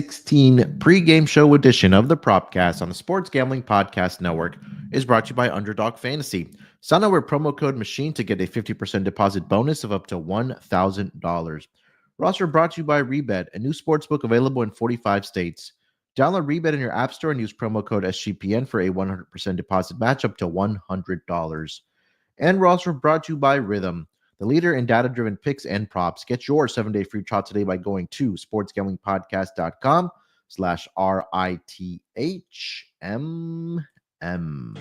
16 pregame show edition of the Propcast on the Sports Gambling Podcast Network is brought to you by Underdog Fantasy. Sign up with promo code MACHINE to get a 50% deposit bonus of up to $1,000. Roster brought to you by Rebet, a new sportsbook available in 45 states. Download Rebet in your app store and use promo code SGPN for a 100% deposit match up to $100. And roster brought to you by Rhythm, the leader in data-driven picks and props. Get your 7-day free trial today by going to sportsgamblingpodcast.com/RITHMM. And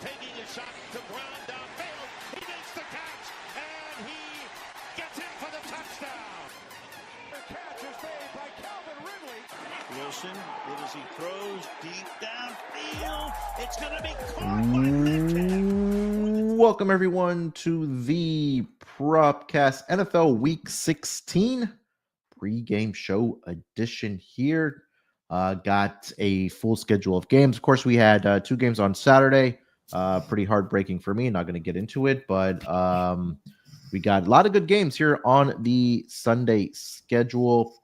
taking a shot to ground downfield. He makes the catch, and he gets in for the touchdown. The catch is made by Calvin Ridley. Wilson, what as he throws deep downfield. It's going to be caught by Richard. Welcome, everyone, to the Propcast NFL Week 16 pregame show edition here. Got a full schedule of games. Of course, we had 2 games on Saturday. Pretty heartbreaking for me. Not going to get into it, but we got a lot of good games here on the Sunday schedule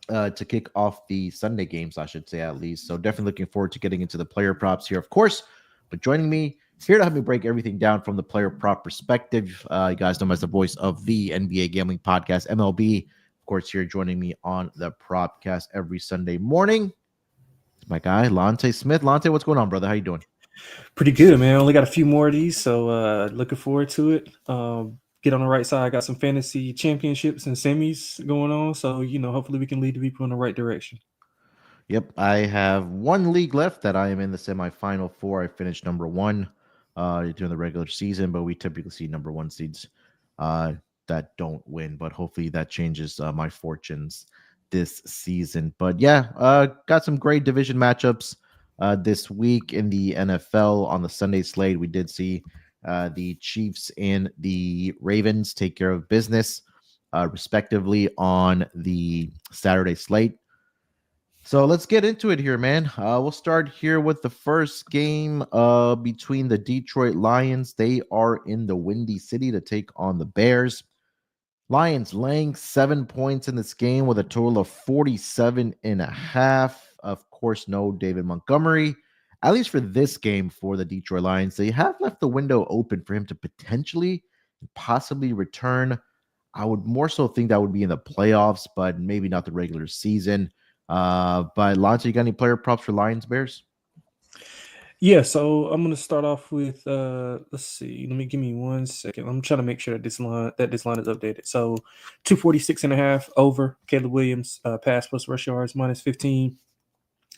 to kick off the Sunday games, I should say, at least. So definitely looking forward to getting into the player props here, of course. But joining me here to help me break everything down from the player prop perspective, you guys know him as the voice of the NBA Gambling Podcast, MLB. Of course, here joining me on the Propcast every Sunday morning. It's my guy, Lante Smith. Lante, what's going on, brother? How you doing? Pretty good, man. Only got a few more of these, so looking forward to it. Get on the right side. I got some fantasy championships and semis going on, so hopefully we can lead the people in the right direction. Yep, I have one league left that I am in the semifinal for. I finished number 1 during the regular season, but we typically see number 1 seeds that don't win. But hopefully that changes my fortunes this season. But yeah, got some great division matchups this week in the NFL. On the Sunday slate, we did see the Chiefs and the Ravens take care of business, respectively, on the Saturday slate. So let's get into it here, man. We'll start here with the first game between the Detroit Lions. They are in the Windy City to take on the Bears. Lions laying 7 points in this game with a total of 47.5. Of course, no David Montgomery, at least for this game for the Detroit Lions. They have left the window open for him to potentially, possibly return. I would more so think that would be in the playoffs, but maybe not the regular season. But Lance, you got any player props for Lions Bears? Yeah, so I'm gonna start off with let's see. Give me 1 second. I'm trying to make sure that this line is updated. So 246.5 over Caleb Williams, pass plus rush yards minus 15.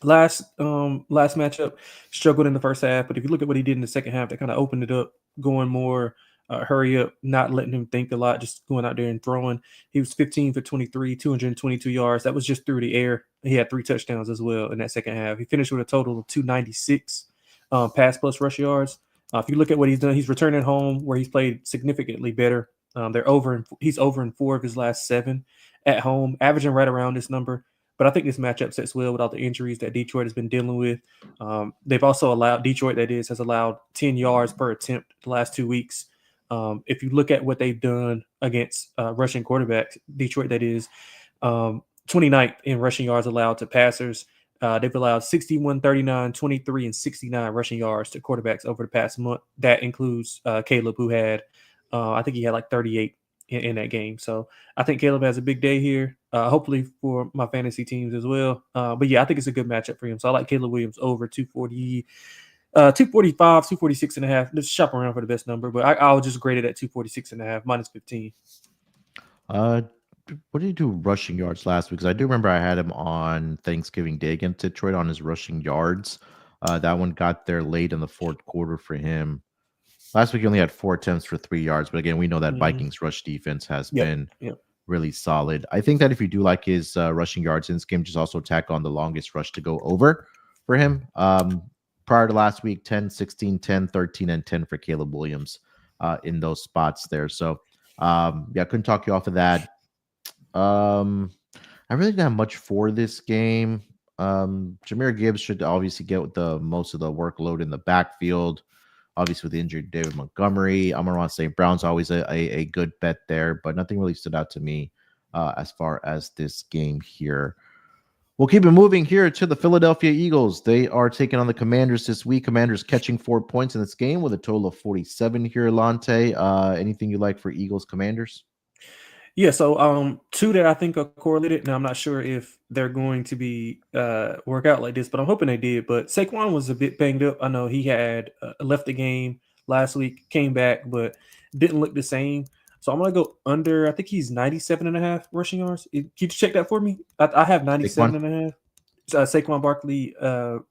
Last matchup struggled in the first half, but if you look at what he did in the second half, that kind of opened it up, going more hurry up, not letting him think a lot, just going out there and throwing. He was 15 for 23, 222 yards. That was just through the air. He had 3 touchdowns as well in that second half. He finished with a total of 296 pass plus rush yards. If you look at what he's done, he's returning home where he's played significantly better. He's over in 4 of his last 7 at home, averaging right around this number. But I think this matchup sets well with all the injuries that Detroit has been dealing with. They've also allowed has allowed 10 yards per attempt the last 2 weeks. If you look at what they've done against rushing quarterbacks, Detroit, that is, 29th in rushing yards allowed to passers. They've allowed 61, 39, 23, and 69 rushing yards to quarterbacks over the past month. That includes Caleb, who had, I think he had like 38 in that game. So I think Caleb has a big day here, hopefully for my fantasy teams as well. But yeah, I think it's a good matchup for him. So I like Caleb Williams over 240. 245, 246.5. Let's shop around for the best number, but I'll just grade it at 246.5 minus 15. What did he do rushing yards last week? Because I do remember I had him on Thanksgiving Day against Detroit on his rushing yards. That one got there late in the fourth quarter for him. Last week he only had 4 attempts for 3 yards, but again, we know that Vikings rush defense has been really solid. I think that if you do like his rushing yards in this game, just also tack on the longest rush to go over for him. Prior to last week, 10, 16, 10, 13, and 10 for Caleb Williams in those spots there. So, couldn't talk you off of that. I really didn't have much for this game. Jahmyr Gibbs should obviously get the most of the workload in the backfield. Obviously, with the injured David Montgomery, Amon-Ra St. Brown's always a good bet there, but nothing really stood out to me as far as this game here. We'll keep it moving here to the Philadelphia Eagles. They are taking on the Commanders this week. Commanders catching 4 points in this game with a total of 47 here, Lante. Anything you like for Eagles Commanders? Yeah, so two that I think are correlated. Now I'm not sure if they're going to be work out like this, but I'm hoping they did. But Saquon was a bit banged up. I know he had left the game last week, came back, but didn't look the same. So I'm gonna go under. I think he's 97 and a half rushing yards. Can you check that for me? I have 97 Saquon and a half. Saquon Barkley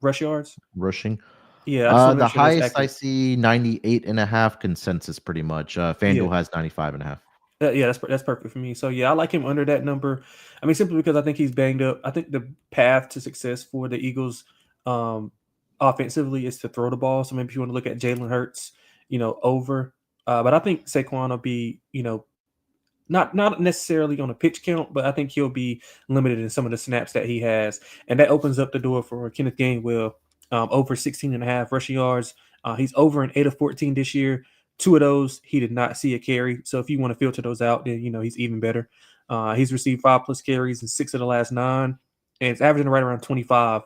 rush yards. rushing. Yeah, I just want to The make sure that's highest I accurate. see 98 and a half consensus pretty much. Yeah. FanDuel has 95 and a half. Yeah, that's perfect for me. So yeah, I like him under that number. I mean, simply because I think he's banged up. I think the path to success for the Eagles, um, offensively, is to throw the ball. So maybe if you want to look at Jalen Hurts, over. But I think Saquon will be, not necessarily on a pitch count, but I think he'll be limited in some of the snaps that he has, and that opens up the door for Kenneth Gainwell, over 16 and a half rushing yards. He's over an 8 of 14 this year. Two of those he did not see a carry. So if you want to filter those out, then he's even better. He's received 5+ carries in 6 of the last 9, and it's averaging right around 25,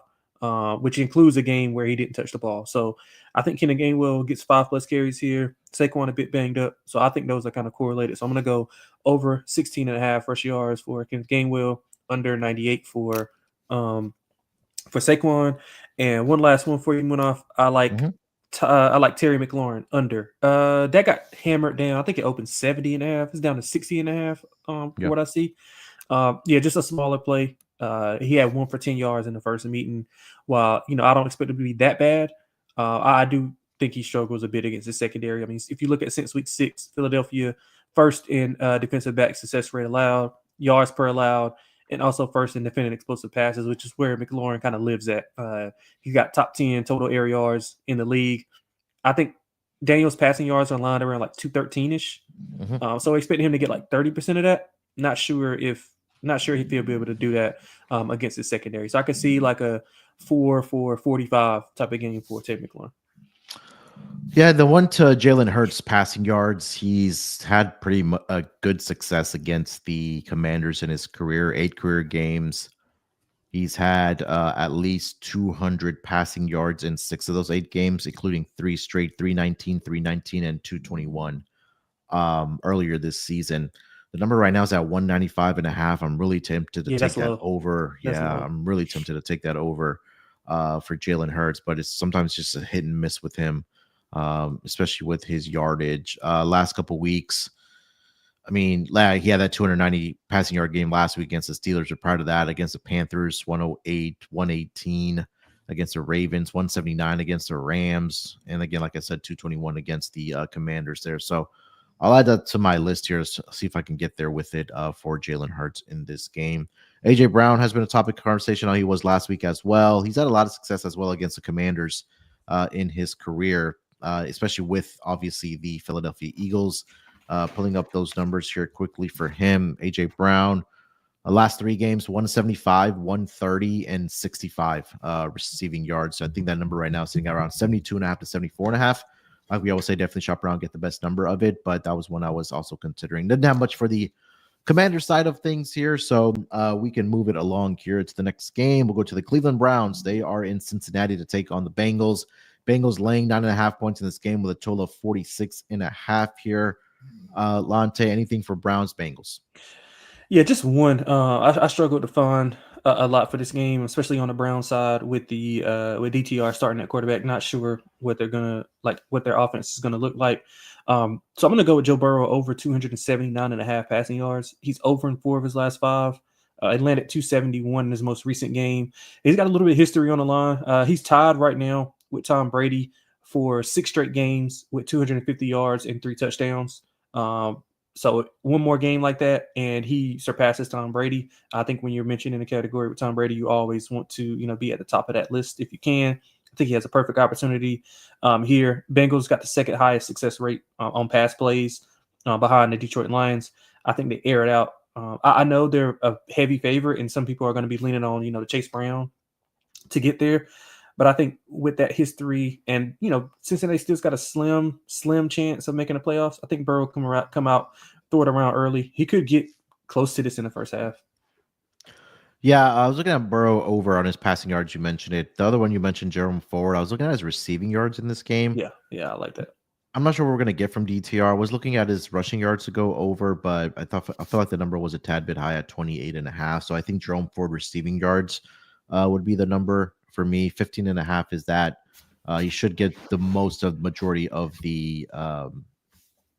which includes a game where he didn't touch the ball. So I think Kenneth Gainwell gets 5+ carries here. Saquon a bit banged up, so I think those are kind of correlated. So I'm going to go over 16 and a half rush yards for Kenneth Gainwell, under 98 for Saquon. And one last one for you, Munoz. I like Mm-hmm. I like Terry McLaurin under. That got hammered down. I think it opened 70 and a half. It's down to 60 and a half. From Yeah. what I see. Yeah, just a smaller play. He had 1 for 10 yards in the first meeting. While I don't expect him to be that bad. I do think he struggles a bit against the secondary. I mean, if you look at since week 6, Philadelphia first in defensive back success rate allowed, yards per allowed, and also first in defending explosive passes, which is where McLaurin kind of lives at. He's got top 10 total air yards in the league. I think Daniel's passing yards are lined around like 213-ish. Mm-hmm. So I expect him to get like 30% of that. Not sure if he'll be able to do that against his secondary. So I could see like a 4 for 45 type of game for Ted McLaurin. Yeah, the one to Jalen Hurts passing yards, he's had pretty a good success against the Commanders in his career, 8 career games. He's had at least 200 passing yards in 6 of those 8 games, including 3 straight, 319, 319, and 221 earlier this season. The number right now is at 195 and a half. I'm really tempted to take that's that low. over. That's Yeah, low. I'm really tempted to take that over for Jalen Hurts, but it's sometimes just a hit and miss with him, especially with his yardage. Last couple weeks, I mean, he had that 290 passing yard game last week against the Steelers. Or prior to that, against the Panthers, 108, 118 against the Ravens, 179 against the Rams, and again, like I said, 221 against the Commanders there. So I'll add that to my list here to see if I can get there with it for Jalen Hurts in this game. AJ Brown has been a topic of conversation. He was last week as well. He's had a lot of success as well against the Commanders in his career, especially with obviously the Philadelphia Eagles. Pulling up those numbers here quickly for him. AJ Brown, last 3 games, 175, 130, and 65 receiving yards. So I think that number right now is sitting around 72 and a half to 74 and a half. Like we always say, definitely shop around, get the best number of it. But that was one I was also considering. Didn't have much for the Commander side of things here, so we can move it along here to the next game. We'll go to the Cleveland Browns. They are in Cincinnati to take on the Bengals. Bengals laying 9.5 points in this game with a total of 46.5 here. Lante, anything for Browns Bengals? Yeah, just one. I struggled to find a lot for this game, especially on the Brown side with the with DTR starting at quarterback. Not sure what they're gonna what their offense is gonna look like. So I'm gonna go with Joe Burrow over 279.5 passing yards. He's over in 4 of his last 5. It landed 271 in his most recent game. He's got a little bit of history on the line. He's tied right now with Tom Brady for 6 straight games with 250 yards and 3 touchdowns. So one more game like that, and he surpasses Tom Brady. I think when you're mentioning a category with Tom Brady, you always want to, be at the top of that list if you can. I think he has a perfect opportunity here. Bengals got the 2nd highest success rate on pass plays behind the Detroit Lions. I think they air it out. I know they're a heavy favorite, and some people are going to be leaning on, the Chase Brown to get there. But I think with that history and, Cincinnati still's got a slim chance of making the playoffs. I think Burrow come out, throw it around early. He could get close to this in the first half. Yeah, I was looking at Burrow over on his passing yards. You mentioned it. The other one you mentioned, Jerome Ford. I was looking at his receiving yards in this game. Yeah, I like that. I'm not sure what we're going to get from DTR. I was looking at his rushing yards to go over, but I felt like the number was a tad bit high at 28.5. So I think Jerome Ford receiving yards would be the number for me. 15.5 is that. He should get the most of majority of the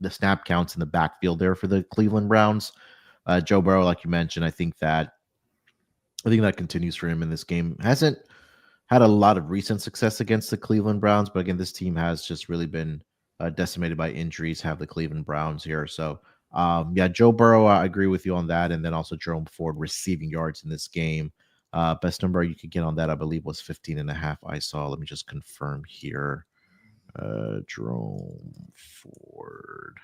snap counts in the backfield there for the Cleveland Browns. Joe Burrow, like you mentioned, I think that continues for him in this game. Hasn't had a lot of recent success against the Cleveland Browns, but again, this team has just really been decimated by injuries. Have the Cleveland Browns here, so yeah, Joe Burrow, I agree with you on that, and then also Jerome Ford receiving yards in this game. Best number you could get on that, I believe, was 15.5. I saw. Let me just confirm here. Jerome Ford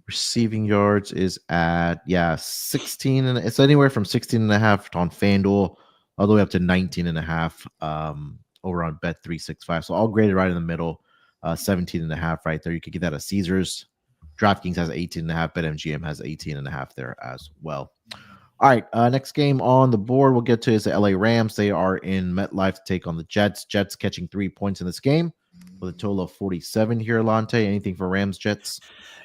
receiving yards is at 16, and it's anywhere from 16.5 on FanDuel all the way up to 19.5 over on Bet 365. So all graded right in the middle. 17.5 right there. You could get that at Caesars. DraftKings has 18.5. BetMGM has 18.5 there as well. All right, next game on the board we'll get to is the LA Rams. They are in MetLife to take on the Jets. Jets catching 3 points in this game with a total of 47 here. Lante, anything for Rams Jets?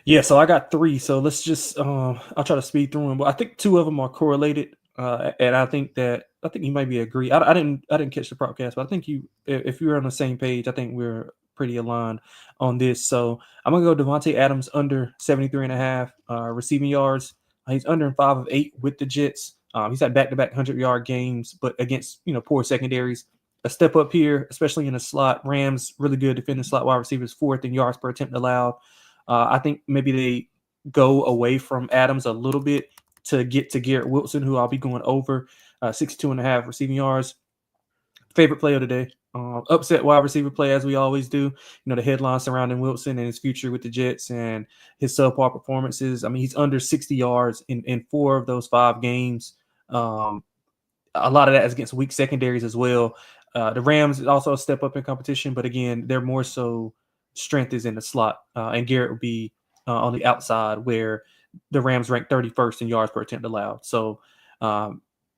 Yeah, so I got 3. So let's just I'll try to speed through them. But I think 2 of them are correlated, and I think you might be agree. I didn't catch the podcast, but I think if you're on the same page, I think we're pretty aligned on this. So I'm gonna go Devontae Adams under 73.5 receiving yards. He's under 5 of 8 with the Jets. He's had back-to-back 100-yard games, but against poor secondaries. A step up here, especially in the slot. Rams really good defending slot wide receivers, 4th in yards per attempt allowed. I think maybe they go away from Adams a little bit to get to Garrett Wilson, who I'll be going over 62.5 receiving yards. Favorite play of the day. Upset wide receiver play, as we always do. The headlines surrounding Wilson and his future with the Jets and his subpar performances. I mean, he's under 60 yards in 4 of those 5 games. A lot of that is against weak secondaries as well. The Rams also step up in competition, but again, they're more so strength is in the slot, and Garrett would be on the outside where the Rams rank 31st in yards per attempt allowed. So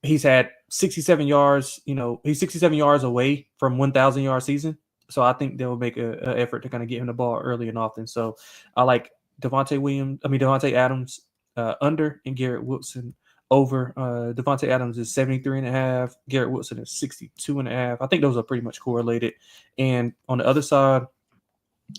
he's had 67 yards. He's 67 yards away from 1,000-yard season. So I think they'll make an effort to kind of get him the ball early and often. So I like Devontae Adams under, and Garrett Wilson over. Devontae Adams is 73.5. Garrett Wilson is 62.5. I think those are pretty much correlated. And on the other side,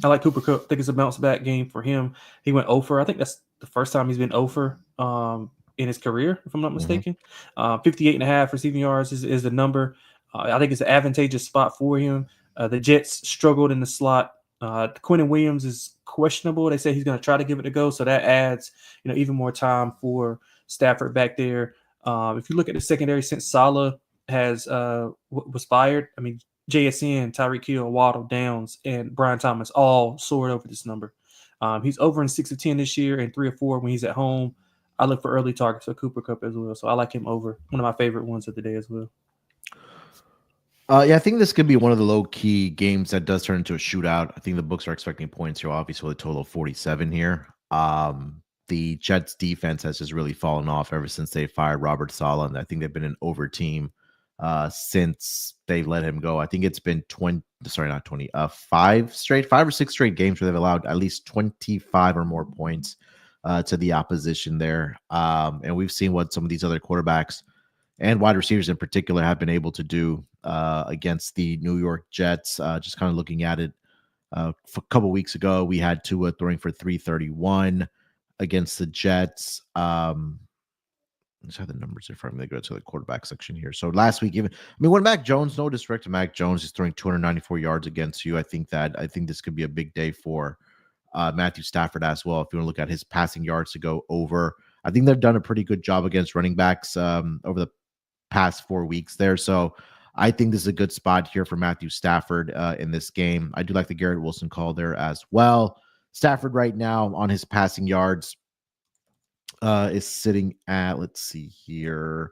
I like Cooper Kupp. I think it's a bounce back game for him. He went over. I think that's the first time he's been over in his career, if I'm not mistaken. 58.5 receiving yards is the number. I think it's an advantageous spot for him. The Jets struggled in the slot. Quinnen Williams is questionable. They say he's going to try to give it a go, so that adds even more time for Stafford back there. If you look at the secondary, since Saleh was fired, I mean, JSN, Tyreek Hill, Waddle, Downs, and Brian Thomas all soared over this number. He's over in 6 of 10 this year and 3 of 4 when he's at home. I look for early targets for Cooper Kupp as well, so I like him over. One of my favorite ones of the day as well. Yeah, I think this could be one of the low-key games that does turn into a shootout. I think the books are expecting points here, obviously, with a total of 47 here. The Jets' defense has just really fallen off ever since they fired Robert Saleh, and I think they've been an over team since they let him go. I think it's been 5 or 6 straight games where they've allowed at least 25 or more points to the opposition there. And we've seen what some of these other quarterbacks and wide receivers in particular have been able to do against the New York Jets. Just kind of looking at it, a couple weeks ago, we had Tua throwing for 331 against the Jets. Let's have the numbers in front of me. Go to the quarterback section here. So last week, when Mac Jones, no disrespect to Mac Jones, is throwing 294 yards against you. I think this could be a big day for Matthew Stafford as well. If you want to look at his passing yards to go over, I think they've done a pretty good job against running backs over the past 4 weeks there. So I think this is a good spot here for Matthew Stafford in this game. I do like the Garrett Wilson call there as well. Stafford right now on his passing yards is sitting at, let's see here,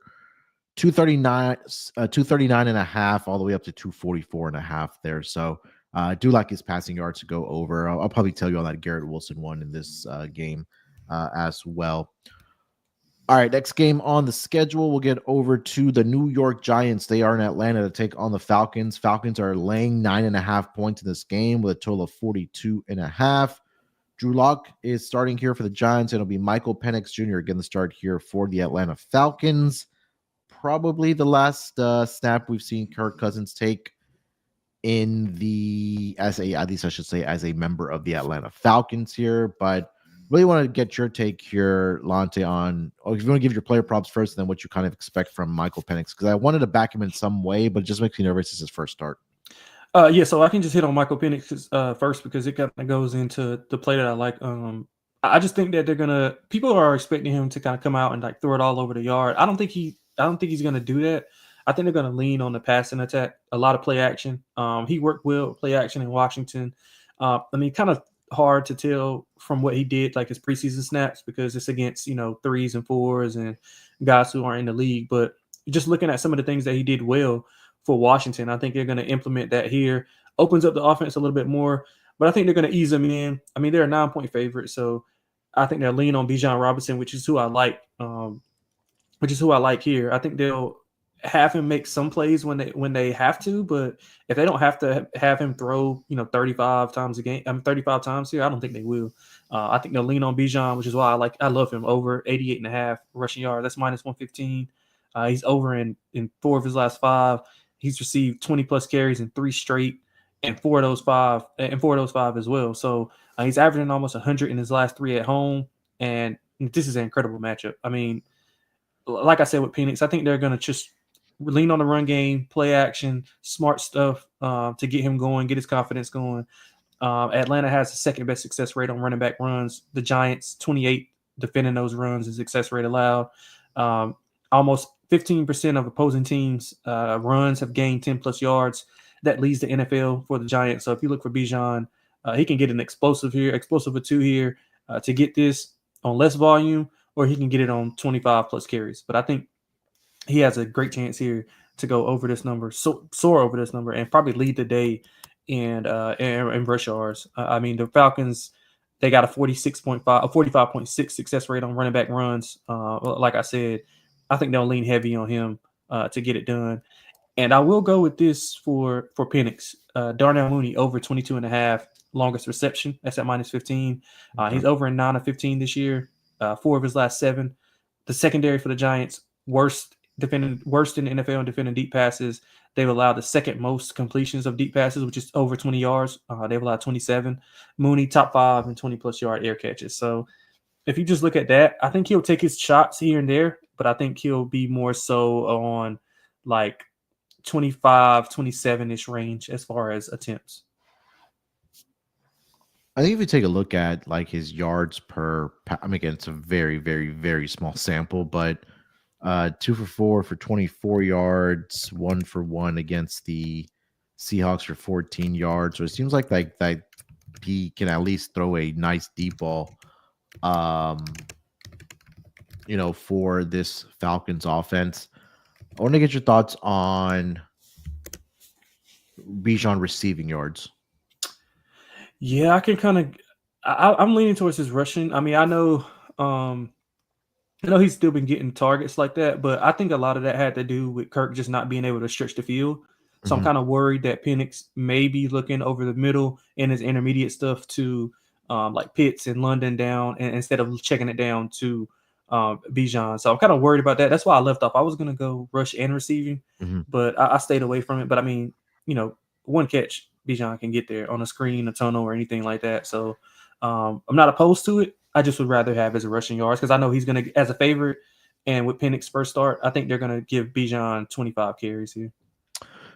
239 and a half, all the way up to 244 and a half there. So I do like his passing yards to go over. I'll probably tell you on that Garrett Wilson one in this game as well. All right, next game on the schedule, we'll get over to the New York Giants. They are in Atlanta to take on the Falcons. Falcons are laying 9.5 points in this game with a total of 42.5. Drew Lock is starting here for the Giants, and it'll be Michael Penix Jr. getting the start here for the Atlanta Falcons. Probably the last snap we've seen Kirk Cousins take in the as a at least I should say as a member of the Atlanta Falcons here, but really want to get your take here, Lante, on or if you want to give your player props first, then what you kind of expect from Michael Penix, because I wanted to back him in some way, but it just makes me nervous as his first start. Yeah, so I can just hit on Michael Penix first because it kind of goes into the play that I like. I just think that people are expecting him to kind of come out and like throw it all over the yard. I don't think he's gonna do that. I think they're gonna lean on the passing attack, a lot of play action. He worked well with play action in Washington. I mean, kind of hard to tell from what he did, like his preseason snaps, because it's against 3s and 4s and guys who aren't in the league. But just looking at some of the things that he did well for Washington, I think they're going to implement that here. Opens up the offense a little bit more, but I think they're going to ease them in. I mean, they're a 9-point favorite, so I think they'll lean on Bijan Robinson, which is who I like. Here. I think they'll have him make some plays when they have to, but if they don't have to have him throw 35 times a game, 35 times here, I don't think they will. I think they'll lean on Bijan, which is why I love him over 88.5 rushing yards. That's minus 115. He's over in 4 of his last 5. He's received 20 plus carries in 3 straight, and 4 of those 5 as well. So he's averaging almost 100 in his last 3 at home, and this is an incredible matchup. I mean, like I said with Penix, I think they're going to just lean on the run game, play action, smart stuff to get him going, get his confidence going. Atlanta has the second best success rate on running back runs. The Giants, 28 defending those runs is success rate allowed. Almost 15% of opposing teams' runs have gained 10 plus yards. That leads the NFL for the Giants. So if you look for Bijan, he can get an explosive or 2 here to get this on less volume, or he can get it on 25 plus carries. But I think he has a great chance here to go over this number, soar over this number, and probably lead the day in rush yards. I mean, the Falcons, they got a 45.6 success rate on running back runs. Like I said, I think they'll lean heavy on him to get it done. And I will go with this for Penix. Darnell Mooney over 22.5, longest reception. That's at minus 15. He's over in 9 of 15 this year, 4 of his last 7. The secondary for the Giants, worst in the NFL in defending deep passes. They've allowed the second most completions of deep passes, which is over 20 yards. They've allowed 27. Mooney, top 5 in 20-plus yard air catches. So if you just look at that, I think he'll take his shots here and there, but I think he'll be more so on like 25, 27-ish range as far as attempts. I think if you take a look at like his yards per, I mean, again, it's a very, very, very small sample, but 2 for 4 for 24 yards, 1 for 1 against the Seahawks for 14 yards. So it seems like that he can at least throw a nice deep ball, for this Falcons offense. I want to get your thoughts on Bijan receiving yards. Yeah, I can kind of. I'm leaning towards his rushing. I mean, I know he's still been getting targets like that, but I think a lot of that had to do with Kirk just not being able to stretch the field. So I'm kind of worried that Penix may be looking over the middle in his intermediate stuff to like Pitts and London down, and instead of checking it down to Bijan. So I'm kind of worried about that. That's why I left off. I was going to go rush and receiving, but I stayed away from it. But I mean, one catch, Bijan can get there on a screen, a tunnel, or anything like that. So I'm not opposed to it. I just would rather have his rushing yards because I know he's going to, as a favorite, and with Penix first start, I think they're going to give Bijan 25 carries here.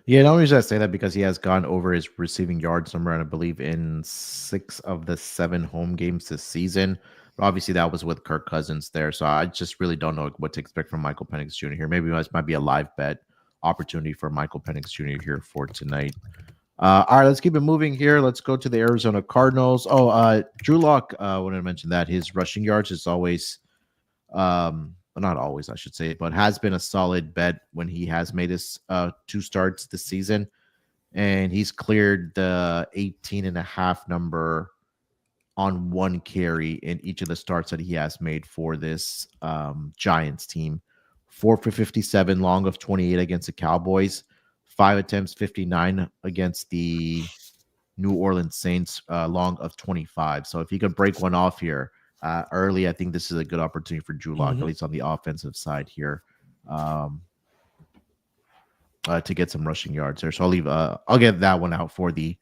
Yeah, the only reason I say that because he has gone over his receiving yards number, and I believe in 6 of the 7 home games this season. But obviously, that was with Kirk Cousins there, so I just really don't know what to expect from Michael Penix Jr. here. Maybe this might be a live bet opportunity for Michael Penix Jr. here for tonight. All right, let's keep it moving here. Let's go to the Arizona Cardinals. Drew Lock, I wanted to mention that his rushing yards is always, not always, I should say, but has been a solid bet when he has made his 2 starts this season. And he's cleared the 18.5 number on 1 carry in each of the starts that he has made for this Giants team. 4 for 57, long of 28 against the Cowboys, 5 attempts, 59 against the New Orleans Saints, long of 25. So if he could break one off here early, I think this is a good opportunity for Drew Lock, at least on the offensive side here, to get some rushing yards there. So I'll get that one out for the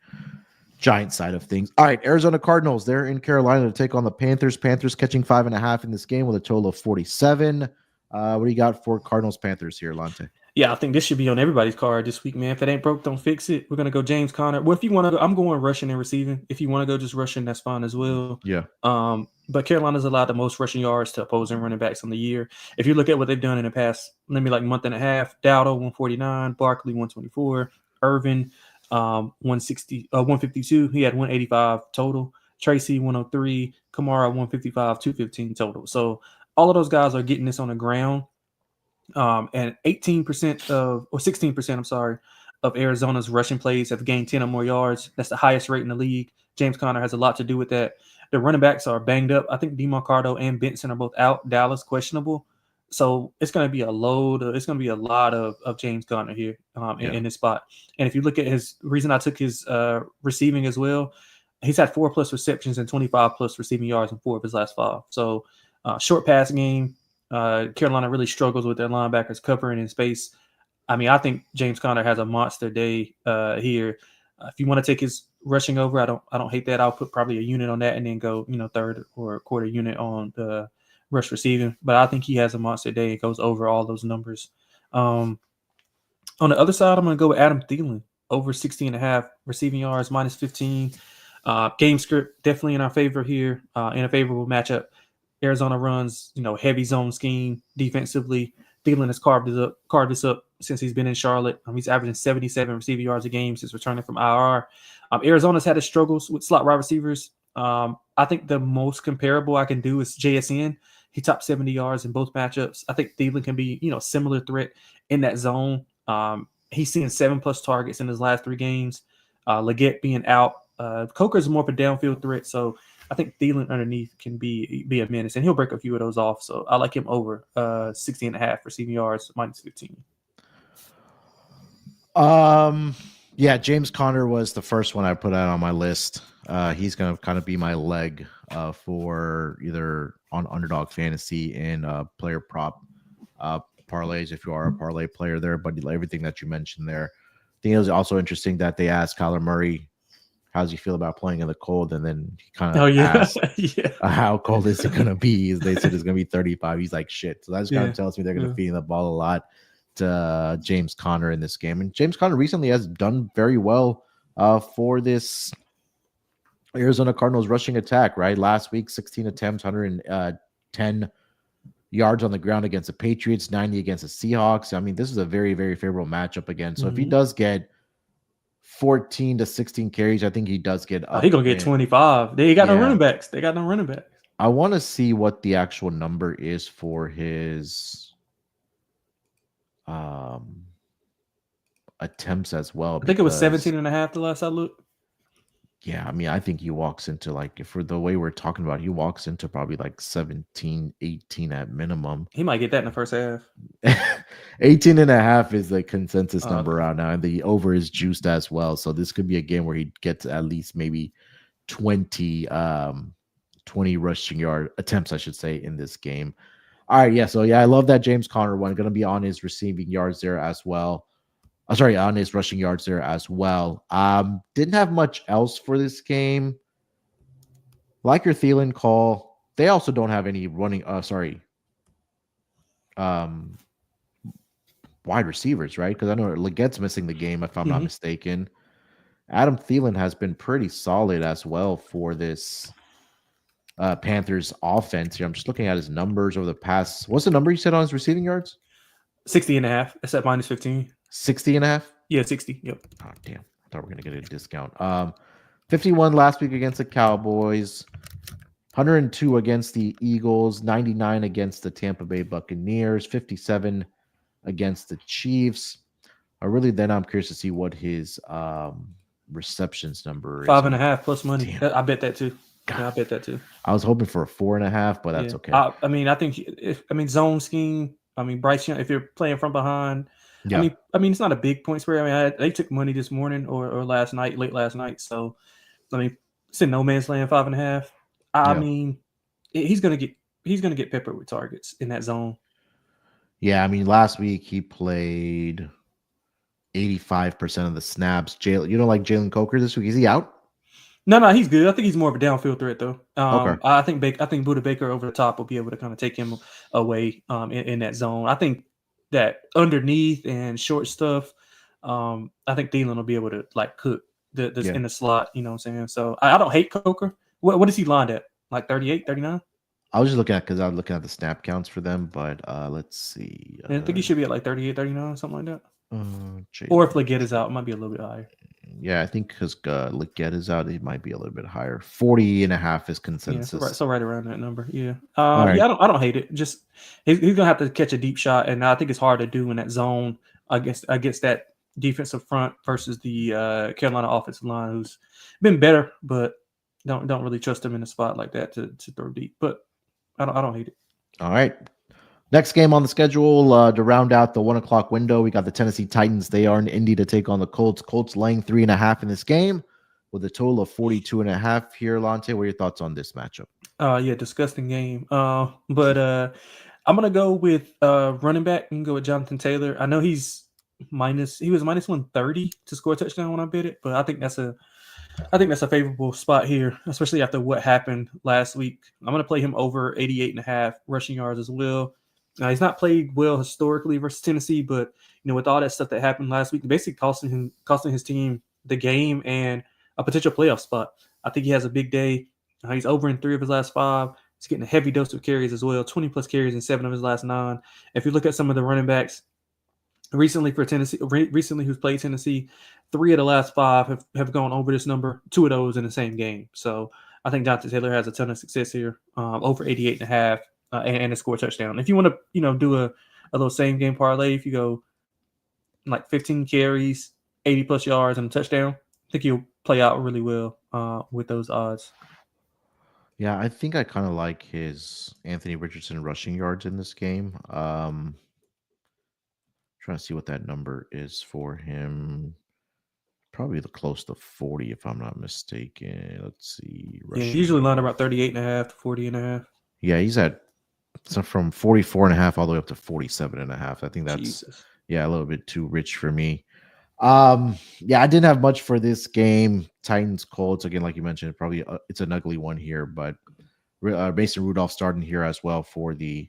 Giant side of things. All right, Arizona Cardinals, they're in Carolina to take on the Panthers. Panthers catching 5.5 in this game with a total of 47. What do you got for Cardinals Panthers here, Lante? Yeah, I think this should be on everybody's card this week, man. If it ain't broke, don't fix it. We're gonna go James Conner. Well, if you want to go, I'm going rushing and receiving. If you want to go just rushing, that's fine as well. Yeah. But Carolina's allowed the most rushing yards to opposing running backs on the year. If you look at what they've done in the past, maybe like month and a half, Dowdle 149, Barkley 124, Irvin 152. He had 185 total. Tracy 103, Kamara 155, 215 total. So all of those guys are getting this on the ground. And 18% or 16%, I'm sorry, of Arizona's rushing plays have gained 10 or more yards. That's the highest rate in the league. James Conner has a lot to do with that. The running backs are banged up. I think DeMarcado and Benson are both out. Dallas questionable. So it's going to be a load. It's going to be a lot of James Conner here in this spot. And if you look at his reason I took his receiving as well, he's had 4+ receptions and 25+ receiving yards in 4 of his last 5. So short pass game. Carolina really struggles with their linebackers covering in space. I mean, I think James Conner has a monster day here. If you want to take his rushing over, I don't hate that. I'll put probably a unit on that and then go, third or quarter unit on the rush receiving. But I think he has a monster day. It goes over all those numbers. On the other side, I'm going to go with Adam Thielen, over 60.5 receiving yards, -15. Game script definitely in our favor here, in a favorable matchup. Arizona runs, heavy zone scheme defensively. Thielen has carved this up since he's been in Charlotte. He's averaging 77 receiving yards a game since returning from IR. Arizona's had its struggles with slot wide receivers. I think the most comparable I can do is JSN. He topped 70 yards in both matchups. I think Thielen can be, similar threat in that zone. He's seeing 7+ targets in his last 3 games. Leggett being out. Coker's more of a downfield threat, so I think Thielen underneath can be a menace, and he'll break a few of those off. So I like him over 60.5 receiving yards, -15. Yeah, James Conner was the first one I put out on my list. He's going to kind of be my leg for either on Underdog Fantasy and player prop parlays if you are a parlay player there. But everything that you mentioned there, I think it was also interesting that they asked Kyler Murray, how does he feel about playing in the cold? And then he kind of asked, how cold is it going to be? They said it's going to be 35. He's like, shit. So that just kind of tells me they're going to feed the ball a lot to James Conner in this game. And James Conner recently has done very well for this Arizona Cardinals rushing attack, right? Last week, 16 attempts, 110 yards on the ground against the Patriots, 90 against the Seahawks. I mean, this is a very, very favorable matchup again. So if he does get 14 to 16 carries, I think he does get up. He's going to get 25. They got no running backs. I want to see what the actual number is for his attempts as well. I think it was 17.5 the last I looked. Yeah, I mean, I think he walks into, like, for the way we're talking about, he walks into probably like 17, 18 at minimum. He might get that in the first half. 18.5 is the consensus number right now, and the over is juiced as well. So this could be a game where he gets at least maybe 20 rushing yard attempts, I should say, in this game. All right, so I love that James Conner one. Going to be on his receiving yards there as well. On his rushing yards there as well. Didn't have much else for this game. Like your Thielen call, they also don't have any running. Wide receivers, right? Because I know Leggett's missing the game, if I'm not mistaken. Adam Thielen has been pretty solid as well for this Panthers offense here. I'm just looking at his numbers over the past. What's the number you said on his receiving yards? 60.5. It's at -15. 60.5? Yeah, 60. Yep. Oh, damn. I thought we were going to get a discount. 51 last week against the Cowboys, 102 against the Eagles, 99 against the Tampa Bay Buccaneers, 57 against the Chiefs. Then I'm curious to see what his receptions number is. 5.5 plus money. Damn. I bet that too. Yeah, I bet that too. I was hoping for a 4.5, but that's Yeah. okay. I mean, I think zone scheme. I mean, Bryce Young. If you're playing from behind, Yeah. I mean, it's not a big point spread. I mean, they took money this morning or last night, late last night. So, I mean, it's in no man's land 5.5. I Yeah. mean, he's gonna get peppered with targets in that zone. Yeah. I mean, last week he played 85% of the snaps. You don't like Jalen Coker this week? Is he out? No, he's good. I think he's more of a downfield threat though. Okay. I think Buda Baker over the top will be able to kind of take him away in that zone. I think that underneath and short stuff, I think Thielen will be able to like cook this Yeah. in the slot. You know what I'm saying? So I don't hate Coker. What is he lined at? Like 38, 39? I was just looking at because I was looking at the snap counts for them, but let's see. I think he should be at like 38, 39, something like that. Or if Jalen. Leggett is out, it might be a little bit higher. Yeah, I think because Leggett is out, it might be a little bit higher. 40.5 is Yeah, consensus. so right around that number. Yeah. All right. Yeah, I don't hate it. Just he's gonna have to catch a deep shot, and I think it's hard to do in that zone against that defensive front versus the Carolina offensive line, who's been better, but don't really trust him in a spot like that to throw deep. But I don't hate it. All right. Next game on the schedule to round out the 1 o'clock window, we got the Tennessee Titans. They are in Indy to take on the Colts. Colts laying 3.5 in this game with a total of 42.5 here. Lante, what are your thoughts on this matchup? Yeah, disgusting game. But I'm gonna go with running back and go with Jonathan Taylor. I know he was minus 130 to score a touchdown when I bet it, but I think that's a favorable spot here, especially after what happened last week. I'm going to play him over 88.5 rushing yards as well. Now, he's not played well historically versus Tennessee, but with all that stuff that happened last week, basically costing his team the game and a potential playoff spot. I think he has a big day. He's over in 3 of his last 5. He's getting a heavy dose of carries as well, 20 plus carries in 7 of his last 9. If you look at some of the running backs recently for Tennessee, who's played Tennessee, 3 of the last 5 have gone over this number. 2 of those in the same game. So I think Jonathan Taylor has a ton of success here, over 88.5, and a score touchdown. If you want to, do a little same game parlay, if you go like 15 carries, 80 plus yards, and a touchdown, I think you'll play out really well with those odds. Yeah, I think I kind of like his Anthony Richardson rushing yards in this game. Trying to see what that number is for him. Probably close to 40, if I'm not mistaken. Let's see. Yeah, usually line about 38.5 to 40.5. Yeah, he's at from 44.5 all the way up to 47.5. I think that's Jesus. a little bit too rich for me. Yeah, I didn't have much for this game. Titans Colts again, like you mentioned, probably it's an ugly one here, but Mason Rudolph starting here as well for the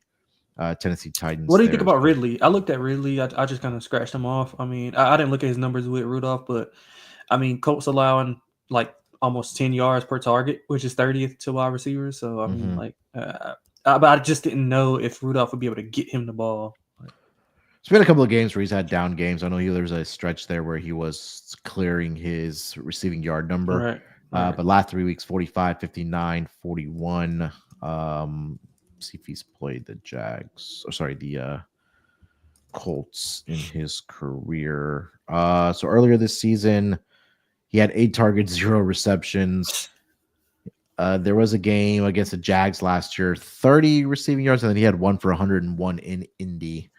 Tennessee Titans. What do you think about Ridley? I looked at Ridley. I just kind of scratched him off. I mean, I didn't look at his numbers with Rudolph, but I mean, Colts allowing like almost 10 yards per target, which is 30th to wide receivers. So I mean, but I just didn't know if Rudolph would be able to get him the ball. It's been a couple of games where he's had down games. I know there was a stretch there where he was clearing his receiving yard number. Right. But last 3 weeks, 45, 59, 41. See if he's played the the Colts in his career. So earlier this season, he had 8 targets, 0 receptions. There was a game against the Jags last year, 30 receiving yards, and then he had 1 for 101 in Indy.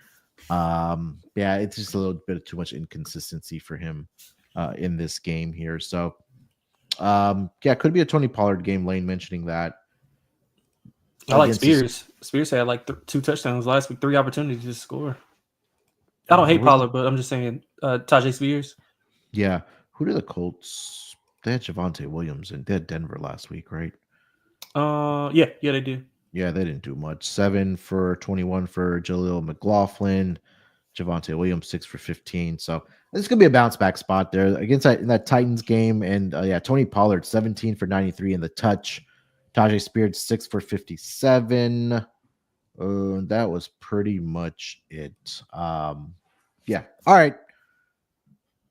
Yeah, it's just a little bit too much inconsistency for him in this game here. So, yeah, could be a Tony Pollard game. Lane mentioning that. I like Spears. Spears had like 2 touchdowns last week, 3 opportunities to score. I don't hate Pollard, but I'm just saying Tajay Spears. Yeah. Who did the Colts? They had Javonte Williams and they had Denver last week, right? Yeah, they did. Yeah, they didn't do much. 7 for 21 for Jaleel McLaughlin. Javonte Williams 6 for 15. So this is gonna be a bounce back spot there against in that Titans game. And yeah, Tony Pollard 17 for 93 in the touch. Tajay Spears 6 for 57. That was pretty much it. Yeah. All right.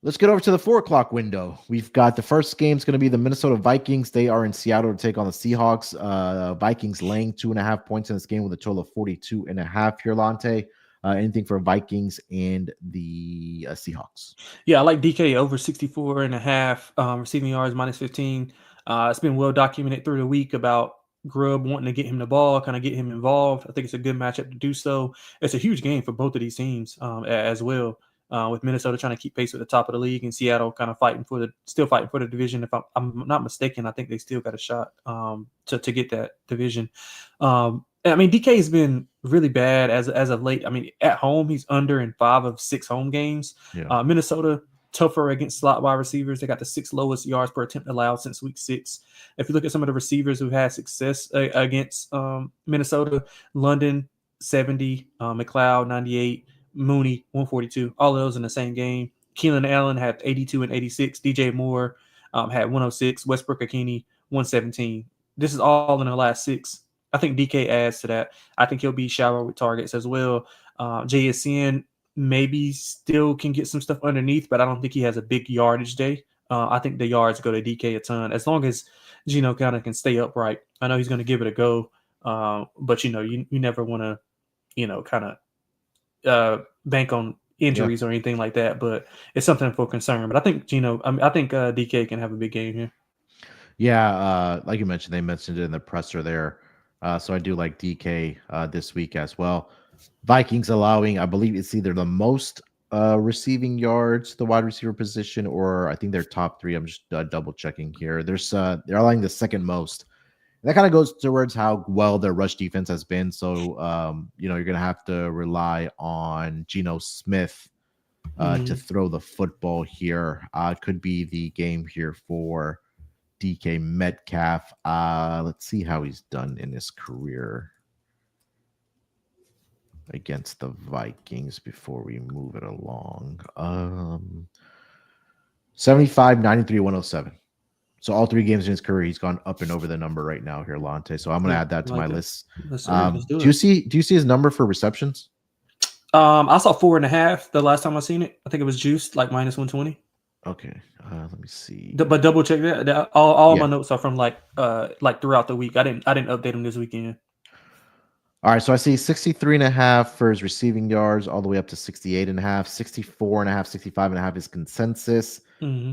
Let's get over to the 4 o'clock window. We've got the first game is going to be the Minnesota Vikings. They are in Seattle to take on the Seahawks. Vikings laying 2.5 points in this game with a total of 42.5 here, Lante. Anything for Vikings and the Seahawks? Yeah, I like DK over 64.5 receiving yards, minus 15. It's been well documented through the week about Grubb wanting to get him the ball, kind of get him involved. I think it's a good matchup to do so. It's a huge game for both of these teams as well. With Minnesota trying to keep pace with the top of the league and Seattle kind of still fighting for the division. If I'm not mistaken, I think they still got a shot to get that division. I mean, DK has been really bad as of late. I mean, at home he's under in 5 of 6 home games. Yeah. Minnesota tougher against slot wide receivers. They got the 6th lowest yards per attempt allowed since week 6. If you look at some of the receivers who had success against Minnesota, London 70, McLeod 98, Mooney 142, all of those in the same game. Keelan Allen had 82 and 86. DJ Moore had 106. Westbrook Akini 117. This is all in the last 6. I think DK adds to that. I think he'll be showered with targets as well. JSN maybe still can get some stuff underneath, but I don't think he has a big yardage day. I think the yards go to DK a ton as long as Geno kind of can stay upright. I know he's going to give it a go, but you never want to kind of bank on injuries or anything like that. But it's something for concern. But I think DK can have a big game here. Yeah, like you mentioned, they mentioned it in the presser there. So I do like DK this week as well. Vikings allowing, I believe it's either the most receiving yards, the wide receiver position, or I think they're top 3. I'm just double checking here. They're allowing the second most. And that kind of goes towards how well their rush defense has been. So you're gonna have to rely on Geno Smith to throw the football here. Could be the game here for DK Metcalf. Let's see how he's done in his career against the Vikings before we move it along. 75, 93, 107. So all 3 games in his career, he's gone up and over the number right now here, Lante. So I'm going to add that to my list. Let's do you see his number for receptions? I saw 4.5 the last time I seen it. I think it was juiced like minus 120. Okay, let me see. But double check that. All my notes are from like throughout the week. I didn't update them this weekend. All right, so I see 63.5 for his receiving yards, all the way up to 68.5, 64.5, 65.5 is consensus.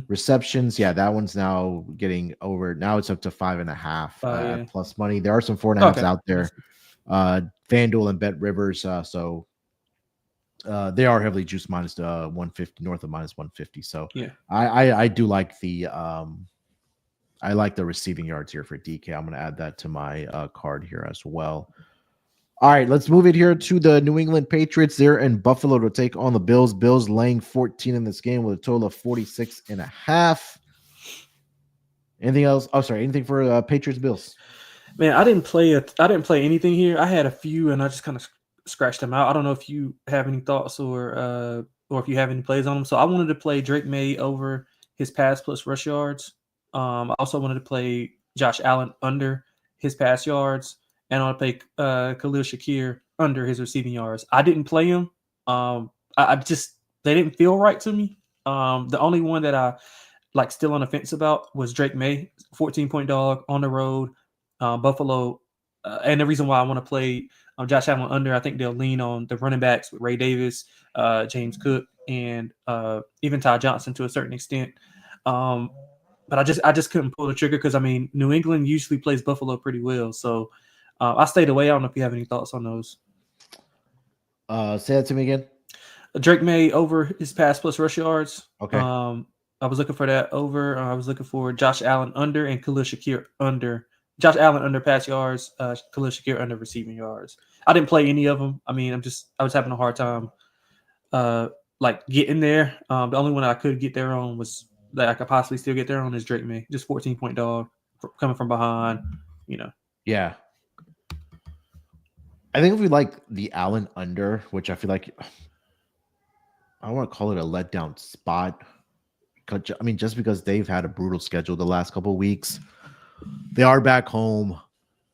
Receptions, yeah, that one's now getting over. Now it's up to 5.5 plus money. There are some 4.5s out there. FanDuel and Bet Rivers, so they are heavily juiced minus 150, north of minus 150. So yeah, I do like the I like the receiving yards here for DK. I'm going to add that to my card here as well. All right, let's move it here to the New England Patriots. They're in Buffalo to take on the Bills. Bills laying 14 in this game with a total of 46.5. Anything else? Oh, sorry. Anything for Patriots Bills? Man, I didn't play anything here. I had a few, and I just kind of scratched them out. I don't know if you have any thoughts or if you have any plays on them. So I wanted to play Drake May over his pass plus rush yards. I also wanted to play Josh Allen under his pass yards. And I want to play Khalil Shakir under his receiving yards. I didn't play him. They didn't feel right to me. The only one that I still on the fence about was Drake May, 14-point dog on the road, Buffalo. And the reason why I want to play Josh Allen under, I think they'll lean on the running backs with Ray Davis, James Cook, and even Ty Johnson to a certain extent. But I just couldn't pull the trigger because New England usually plays Buffalo pretty well, so. I stayed away. I don't know if you have any thoughts on those. Say that to me again. Drake May over his pass plus rush yards. Okay. I was looking for that over. I was looking for Josh Allen under and Khalil Shakir under. Josh Allen under pass yards. Khalil Shakir under receiving yards. I didn't play any of them. I was having a hard time, getting there. The only one I could get there on was that I could possibly still get there on is Drake May. Just 14-point dog coming from behind. Yeah. I think if we like the Allen under, which I feel like I don't want to call it a letdown spot. Just because they've had a brutal schedule the last couple of weeks, they are back home.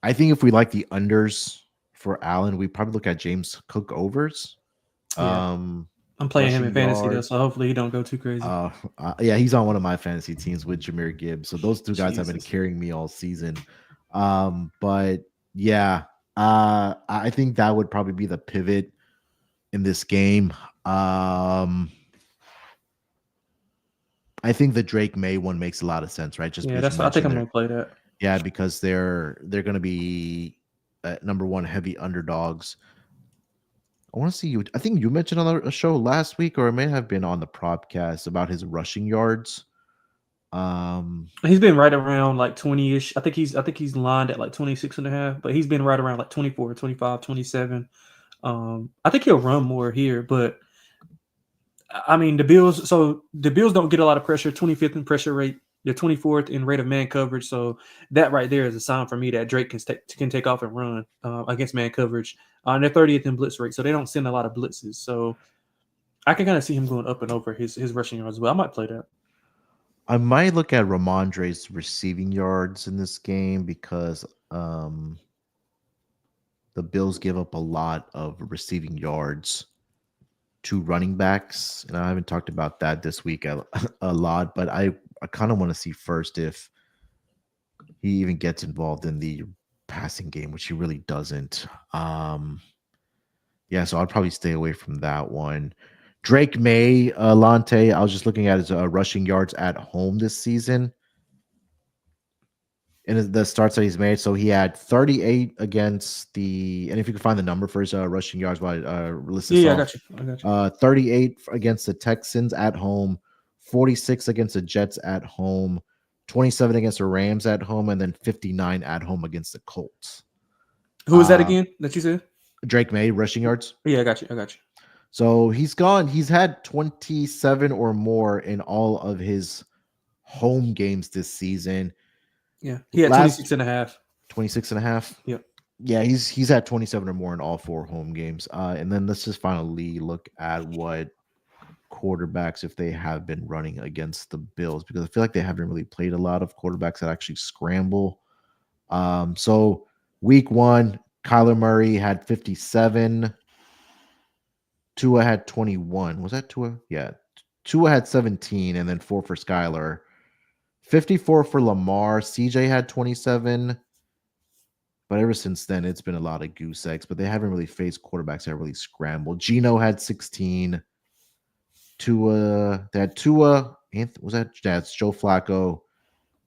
I think if we like the unders for Allen, we probably look at James Cook overs. Yeah. I'm playing him in fantasy though, so hopefully he don't go too crazy. Yeah, he's on one of my fantasy teams with Jahmyr Gibbs. So those two guys have been carrying me all season. But yeah. I think that would probably be the pivot in this game. I think the Drake May one makes a lot of sense, right? Just Yeah, because you I think mentioned I'm they're gonna play that. yeah, because they're going to be number one heavy underdogs. I want to see you. I think you mentioned on a show last week, or it may have been on the podcast about his rushing yards. He's been right around like 20-ish. I think he's lined at like 26.5, but he's been right around like 24, 25, 27. I think he'll run more here, but I mean the Bills. So the Bills don't get a lot of pressure. 25th in pressure rate. They're 24th in rate of man coverage. So that right there is a sign for me that Drake can take off and run against man coverage. And they're 30th in blitz rate, so they don't send a lot of blitzes. So I can kind of see him going up and over his rushing yards as well. I might play that. I might look at Ramondre's receiving yards in this game because the Bills give up a lot of receiving yards to running backs, and I haven't talked about that this week a lot. But I kind of want to see first if he even gets involved in the passing game, which he really doesn't. Yeah, so I'd probably stay away from that one. Drake May, Lante, I was just looking at his rushing yards at home this season and the starts that he's made. So he had 38 against and if you can find the number for his rushing yards while I list this Yeah, I off. got you. I got you. 38 against the Texans at home, 46 against the Jets at home, 27 against the Rams at home, and then 59 at home against the Colts. Who was that again that you said? Drake May, rushing yards. Yeah, I got you. I got you. So he's had 27 or more in all of his home games this season. Yeah, he had Last 26.5. 26 and a half. Yep. Yeah, he's had 27 or more in all 4 home games. And then let's just finally look at what quarterbacks, if they have been running against the Bills, because I feel like they haven't really played a lot of quarterbacks that actually scramble. So week 1, Kyler Murray had 57. Tua had 21. Was that Tua? Yeah. Tua had 17 and then 4 for Skyler. 54 for Lamar. CJ had 27. But ever since then, it's been a lot of goose eggs. But they haven't really faced quarterbacks that really scrambled. Gino had 16. Tua. They had Tua. Was that? That's Joe Flacco.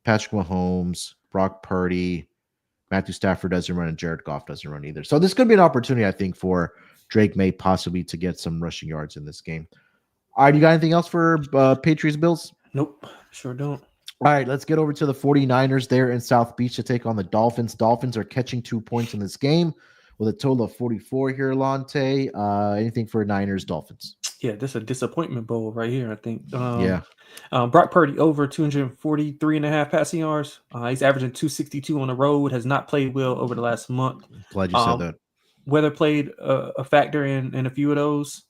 Patrick Mahomes. Brock Purdy. Matthew Stafford doesn't run, and Jared Goff doesn't run either. So this could be an opportunity, I think, for Drake May possibly to get some rushing yards in this game. All right, you got anything else for Patriots Bills? Nope, sure don't. All right, let's get over to the 49ers there in South Beach to take on the Dolphins. Dolphins are catching 2 points in this game with a total of 44 here, Lante. Anything for Niners, Dolphins? Yeah, this is a disappointment bowl right here, I think. Yeah. Brock Purdy over 243.5 passing yards. He's averaging 262 on the road, has not played well over the last month. Glad you said that. Weather played a factor in a few of those.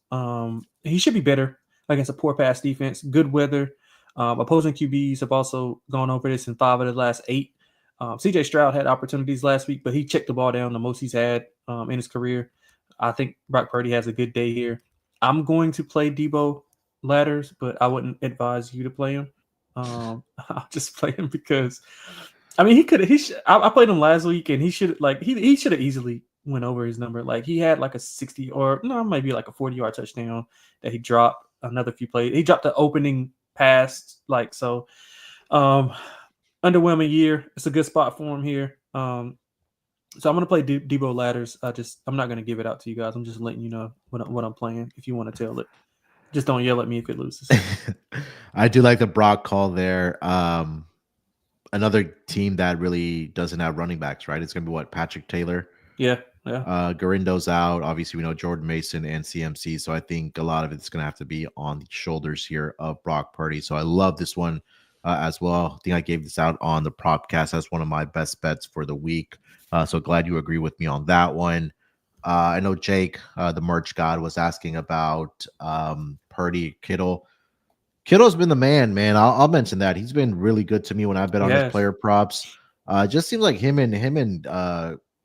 He should be better against a poor pass defense. Good weather. Opposing QBs have also gone over this in 5 of the last 8. CJ Stroud had opportunities last week, but he checked the ball down the most he's had in his career. I think Brock Purdy has a good day here. I'm going to play Debo Ladders, but I wouldn't advise you to play him. I'll just play him because, I mean, I played him last week, and he should he should have easily went over his number. Like he had like a 60 or no, maybe like a 40-yard touchdown that he dropped. Another few plays, he dropped the opening pass. Underwhelming year. It's a good spot for him here. So I'm gonna play Debo Ladders. I'm not gonna give it out to you guys. I'm just letting you know what I'm playing. If you want to tell it, just don't yell at me if it loses. I do like the Brock call there. Another team that really doesn't have running backs, right? It's gonna be what, Patrick Taylor. Yeah. Garindo's out. Obviously, we know Jordan Mason and CMC. So I think a lot of it's gonna have to be on the shoulders here of Brock Purdy. So I love this one as well. I think I gave this out on the Propcast as one of my best bets for the week. So glad you agree with me on that one. I know Jake, the merch god, was asking about Purdy, Kittle. Kittle's been the man. I'll mention that. He's been really good to me when I bet on his player props. Just seems like him and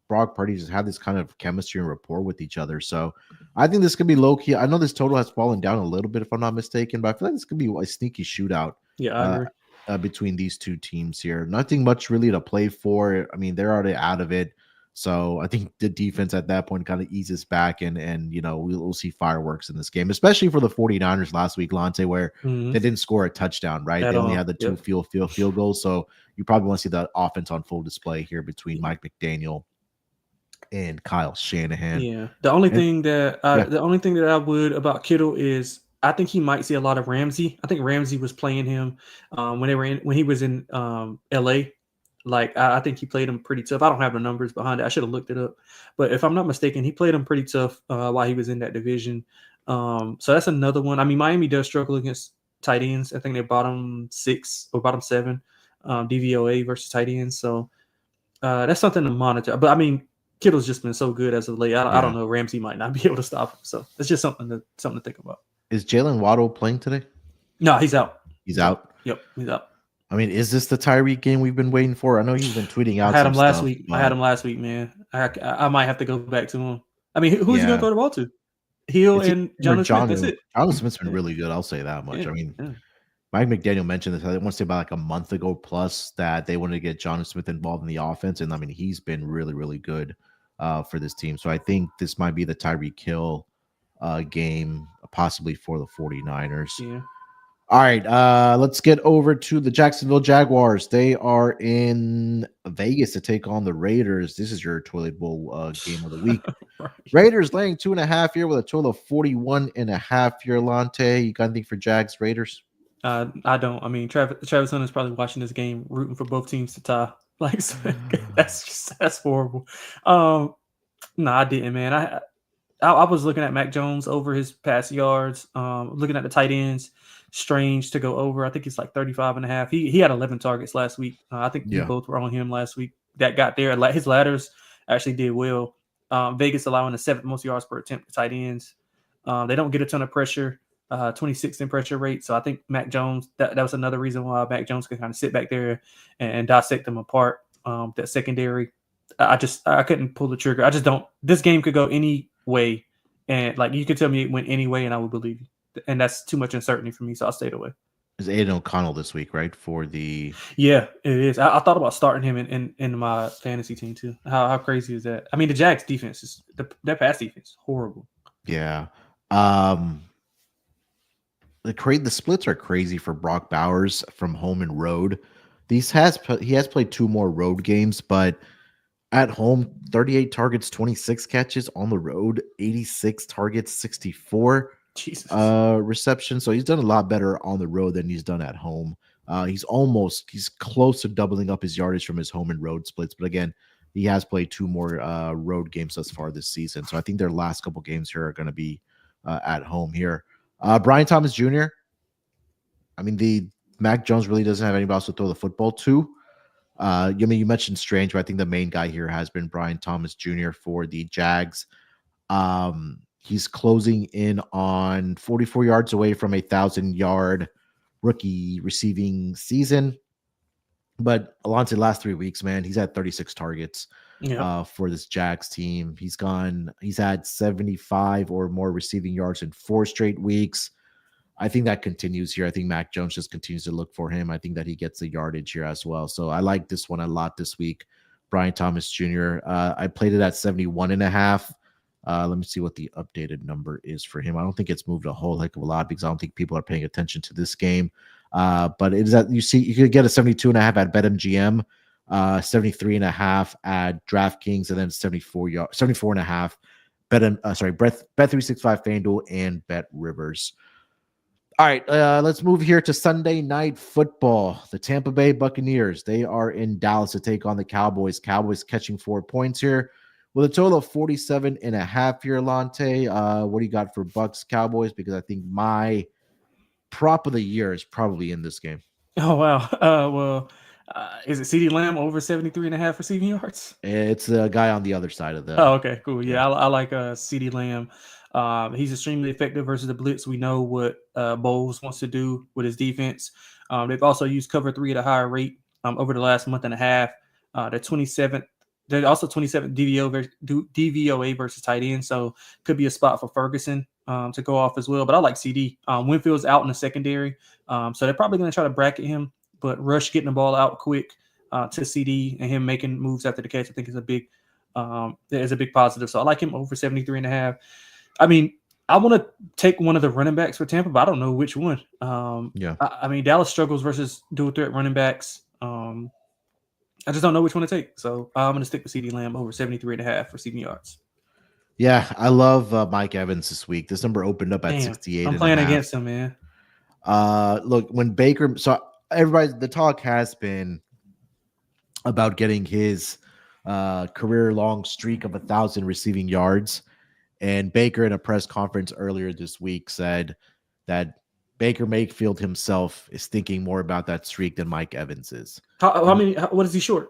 Brock Purdy just have this kind of chemistry and rapport with each other. So I think this could be low key. I know this total has fallen down a little bit, if I'm not mistaken, but I feel like this could be a sneaky shootout. Yeah, I agree. Between these two teams here. Nothing much really to play for. I mean, they're already out of it. So I think the defense at that point kind of eases back, and we'll see fireworks in this game, especially for the 49ers last week, Lante, where Mhm. they didn't score a touchdown, right? At They only all. had the two Yep. field goals. So you probably want to see the offense on full display here between Mike McDaniel and Kyle Shanahan. Yeah. The only And thing that yeah, I would about Kittle is I think he might see a lot of Ramsey. I think Ramsey was playing him when he was in LA. Like I think he played him pretty tough. I don't have the numbers behind it. I should have looked it up. But if I'm not mistaken, he played him pretty tough while he was in that division. So that's another one. I mean, Miami does struggle against tight ends. I think they're bottom 6 or bottom 7 DVOA versus tight ends. So that's something to monitor. But I mean, Kittle's just been so good as of late. I don't yeah. know. Ramsey might not be able to stop him. So it's just something to think about. Is Jalen Waddle playing today? No, he's out. He's out. Yep, he's out. I mean, is this the Tyreek game we've been waiting for? I know he's been tweeting I out had some him last stuff, week. but Man. I might have to go back to him. I mean, who's he going to yeah, throw the ball to? Hill it's and either Jonathan Smith. That's John. it. Jonathan Smith's been Yeah, really good. I'll say that much. yeah, I mean, yeah. Mike McDaniel mentioned this. I want to say about like a month ago plus that they wanted to get Jonathan Smith involved in the offense, and I mean he's been really, really good for this team. So I think this might be the Tyreek Hill game, possibly for the 49ers. Yeah. All right, let's get over to the Jacksonville Jaguars. They are in Vegas to take on the Raiders. This is your toilet bowl game of the week. Right. Raiders laying 2.5 here with a total of 41.5 here. Lante, you got anything for Jags Raiders? I don't. I mean, Travis Hunter is probably watching this game, rooting for both teams to tie. Like that's horrible. No, I didn't, man. I was looking at Mac Jones over his pass yards, looking at the tight ends. Strange to go over. I think it's like 35.5. He had 11 targets last week. I think we Yeah. both were on him last week. That got there. His ladders actually did well. Vegas allowing the 7th most yards per attempt to tight ends. They don't get a ton of pressure. 26th in pressure rate. So I think Mac Jones, that was another reason why Mac Jones could kind of sit back there and dissect them apart. That secondary. I couldn't pull the trigger. I just don't. This game could go any way, and like you could tell me it went any way, and I would believe you. And that's too much uncertainty for me, so I stayed away. Is Aiden O'Connell this week, right? For the Yeah, it is. I thought about starting him in my fantasy team too. How crazy is that? I mean, the Jags defense is their pass defense horrible. yeah. The splits are crazy for Brock Bowers from home and road. He has played 2 more road games, but at home, 38 targets, 26 catches. On the road, 86 targets, 64 Jesus. receptions. So he's done a lot better on the road than he's done at home. He's close to doubling up his yardage from his home and road splits. But again, he has played 2 more road games thus far this season. So I think their last couple games here are going to be at home here. Brian Thomas Jr. I mean, the Mac Jones really doesn't have anybody else to throw the football to. You mentioned Strange, but I think the main guy here has been Brian Thomas Jr. for the Jags. He's closing in on 44 yards away from a 1,000-yard rookie receiving season. But Alonso, last 3 weeks, man, he's had 36 targets for this Jags team. He's had 75 or more receiving yards in 4 straight weeks. I think that continues here. I think Mac Jones just continues to look for him. I think that he gets the yardage here as well. So I like this one a lot this week. Brian Thomas Jr. I played it at 71.5. Let me see what the updated number is for him. I don't think it's moved a whole heck of a lot because I don't think people are paying attention to this game. But it is that you could get a 72.5 at BetMGM, 73.5 at DraftKings, and then 74.5 Bet365 FanDuel and Bet Rivers. All right, let's move here to Sunday Night Football. The Tampa Bay Buccaneers, they are in Dallas to take on the Cowboys. Cowboys catching 4 points here with a total of 47.5 here, Lante. What do you got for Bucks Cowboys? Because I think my prop of the year is probably in this game. Oh, wow. Is it CeeDee Lamb over 73.5 receiving yards? It's the guy on the other side of the. Oh, okay, cool. Yeah. I like CeeDee Lamb. He's extremely effective versus the blitz. We know what Bowles wants to do with his defense. They've also used cover 3 at a higher rate over the last month and a half. They're 27th. They're also 27th DVOA versus tight end, so could be a spot for Ferguson to go off as well. But I like CD. Winfield's out in the secondary, so they're probably going to try to bracket him. But Rush getting the ball out quick to CD and him making moves after the catch, I think is a big is a big positive. So I like him over 73.5. I mean, I want to take one of the running backs for Tampa, but I don't know which one. Yeah. I mean, Dallas struggles versus dual threat running backs. I just don't know which one to take. So I'm going to stick with CeeDee Lamb over 73.5 for 7 yards. Yeah, I love Mike Evans this week. This number opened up at Damn, 68 I'm and a playing half. against him, man. Look, when Baker, so everybody, the talk has been about getting his career long streak of 1,000 receiving yards. And Baker in a press conference earlier this week said that Baker Mayfield himself is thinking more about that streak than Mike Evans is. How many? What is he short?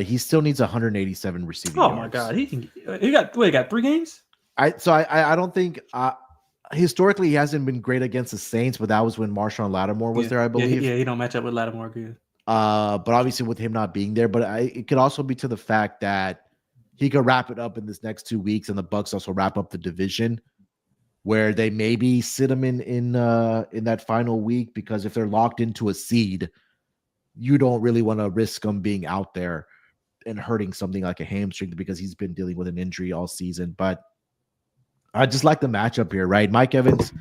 He still needs 187 receiving Oh yards. my god, he got 3 games. I don't think historically he hasn't been great against the Saints, but that was when Marshawn Lattimore was there, I believe. Yeah, he don't match up with Lattimore good. But obviously with him not being there, but it could also be to the fact that he could wrap it up in this next 2 weeks, and the Bucs also wrap up the division, where they maybe sit him in that final week, because if they're locked into a seed, you don't really want to risk him being out there and hurting something like a hamstring, because he's been dealing with an injury all season. But I just like the matchup here, right? Mike Evans,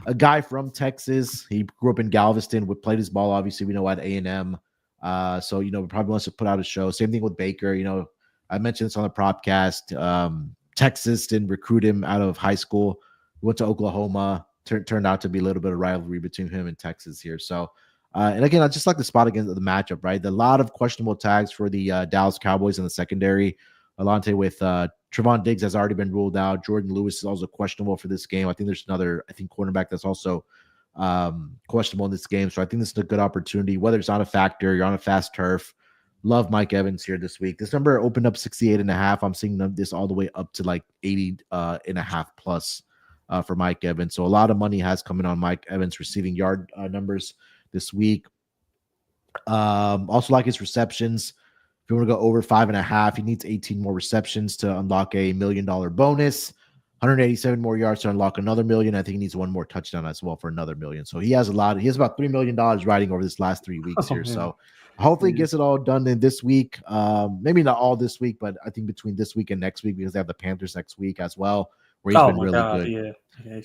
a guy from Texas. He grew up in Galveston, played his ball, obviously, we know, at A&M. So, probably wants to put out a show. Same thing with Baker. I mentioned this on the Propcast. Texas didn't recruit him out of high school. He went to Oklahoma. Turned out to be a little bit of rivalry between him and Texas here. So, and again, I just like the spot against the matchup, right? A lot of questionable tags for the Dallas Cowboys in the secondary. Alante with Trevon Diggs has already been ruled out. Jordan Lewis is also questionable for this game. I think there's another, cornerback that's also questionable in this game. So I think this is a good opportunity. Whether it's not a factor, you're on a fast turf. Love Mike Evans here this week. This number opened up 68 and a half. I'm seeing this all the way up to like 80 and a half plus for Mike Evans. So a lot of money has come in on Mike Evans receiving yard numbers this week. Also like his receptions. If you want to go over 5.5, he needs 18 more receptions to unlock a $1 million bonus. 187 more yards to unlock another $1 million. I think he needs one more touchdown as well for another $1 million. So he has about $3 million riding over this last 3 weeks here. Man. So hopefully he gets it all done in this week. Maybe not all this week, but I think between this week and next week, because they have the Panthers next week as well, where he's been really good.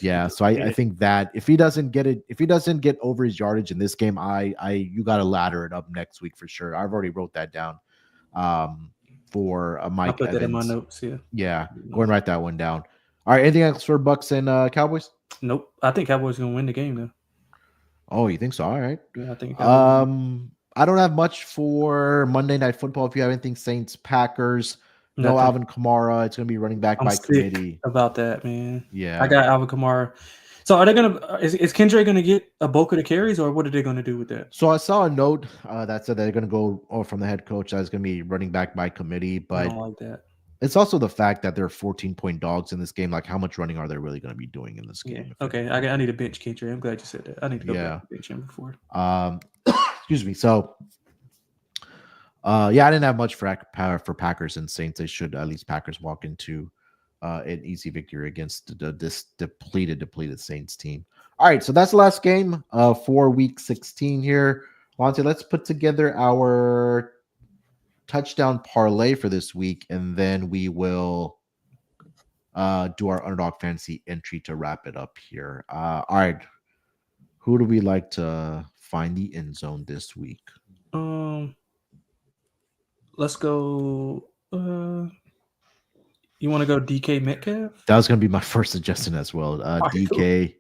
Yeah. So I think that if he doesn't get over his yardage in this game, you got to ladder it up next week for sure. I've already wrote that down for Mike I'll put Evans. that in my notes. Yeah. Go and write that one down. All right. Anything else for Bucks and Cowboys? Nope. I think Cowboys gonna win the game though. Oh, you think so? All right. Yeah, I think. I don't have much for Monday Night Football. If you have anything, Saints, Packers, no Alvin Kamara. It's gonna be running back by committee. About that, man. Yeah, I got Alvin Kamara. So are they gonna? Is Kendrick gonna get a bulk of the carries, or what are they gonna do with that? So I saw a note that said they're gonna go from the head coach that is gonna be running back by committee, but I don't like that. It's also the fact that they're 14-point dogs in this game. Like, how much running are they really going to be doing in this game? Yeah. Okay, I need a bench Kendrick. I'm glad you said that. I need to go back to bench him before. Excuse me. So, I didn't have much for Packers and Saints. They should at least Packers walk into an easy victory against this depleted Saints team. All right, so that's the last game for Week 16 here. Lonte, let's put together our touchdown parlay for this week, and then we will do our underdog fantasy entry to wrap it up here. All right, who do we like to find the end zone this week? Let's go. You want to go DK Metcalf? That was going to be my first suggestion as well. DK.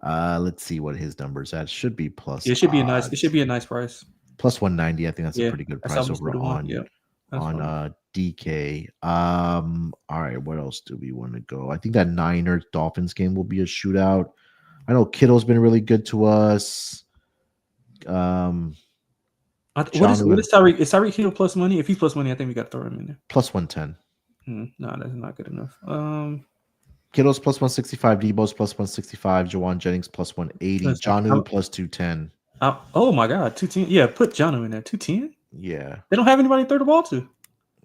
Cool. Let's see what his numbers at. Should be plus. It should be a nice. It should be a nice price. Plus 190. I think that's a pretty good price over on. Yeah. On DK. All right, what else do we want to go? I think that Niners Dolphins game will be a shootout. I know Kittle's been really good to us. What is Tyreek? Is Tyreek Hill plus money? If he's plus money, I think we got to throw him in there. Plus 110. No, that's not good enough. Kittle's plus 165, Debo's plus 165, Jawan Jennings plus 180, Jonnu plus 210. Oh my God, 210. Yeah, put Jonnu in there. 210. Yeah. They don't have anybody to throw the ball to.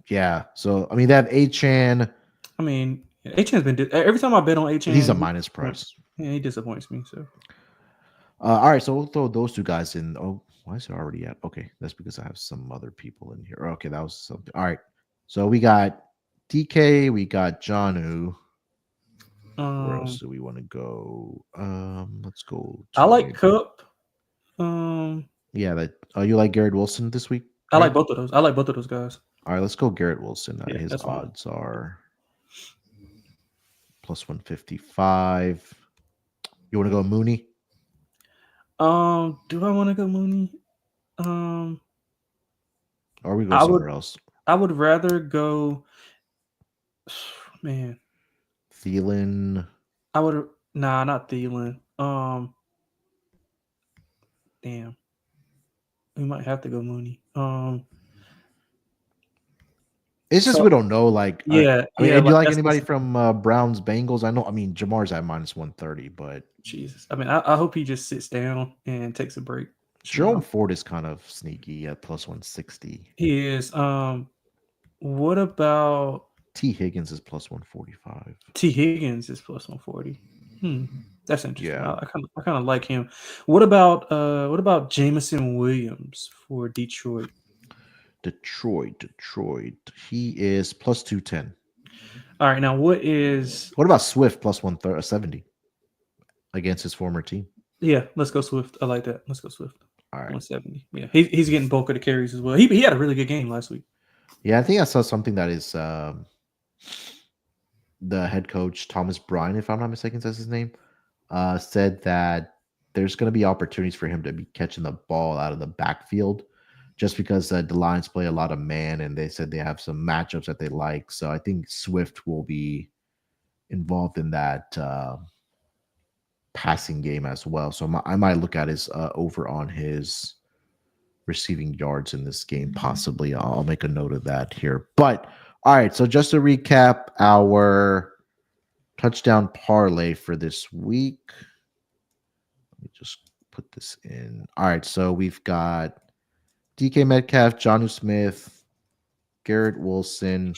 Yeah. So, I mean, they have Achane. I mean, Achane's been every time I bet on Achane, he's a minus price. Yeah, he disappoints me. So, all right. So, we'll throw those two guys in. Oh, why is it already at? Okay. That's because I have some other people in here. Okay. That was something. All right. So, we got DK, we got Janu. Where else Um, do we want to go? Let's go I to like maybe. Cup. Um, Yeah, that. You like Garrett Wilson this week, I like right? both of those. I like both of those guys. All right, let's go Garrett Wilson. Yeah, His that's fine. odds are plus 155. You want to go Mooney? Do I want to go Mooney? Um, Or we go I would. somewhere else? I would rather go. Man, Thielen. I would. Nah, not Thielen. Damn, we might have to go Mooney. It's just So we don't know. Like, yeah, I mean, yeah. do you like That's anybody from Browns Bengals? I know. I mean, Jamar's at minus 130, but Jesus. I mean, I hope he just sits down and takes a break. Jerome Ford is kind of sneaky at plus 160. He is. What about T Higgins is plus 145. T Higgins is plus 140? That's interesting. Yeah. I kind of like him. What about Jameson Williams for Detroit? Detroit. He is plus 210. All right, now what is? What about Swift plus 170 against his former team? Yeah, let's go Swift. I like that. Let's go Swift. All right. 170. Yeah, he's getting bulk of the carries as well. He had a really good game last week. Yeah, I think I saw something that is the head coach Thomas Bryan, if I'm not mistaken, says his name, said that there's going to be opportunities for him to be catching the ball out of the backfield, just because the Lions play a lot of man, and they said they have some matchups that they like. So I think Swift will be involved in that passing game as well. So I might look at his over on his receiving yards in this game, possibly. I'll make a note of that here. But all right, so just to recap our touchdown parlay for this week. Let me just put this in. All right, so we've got DK Metcalf, Jonnu Smith, Garrett Wilson,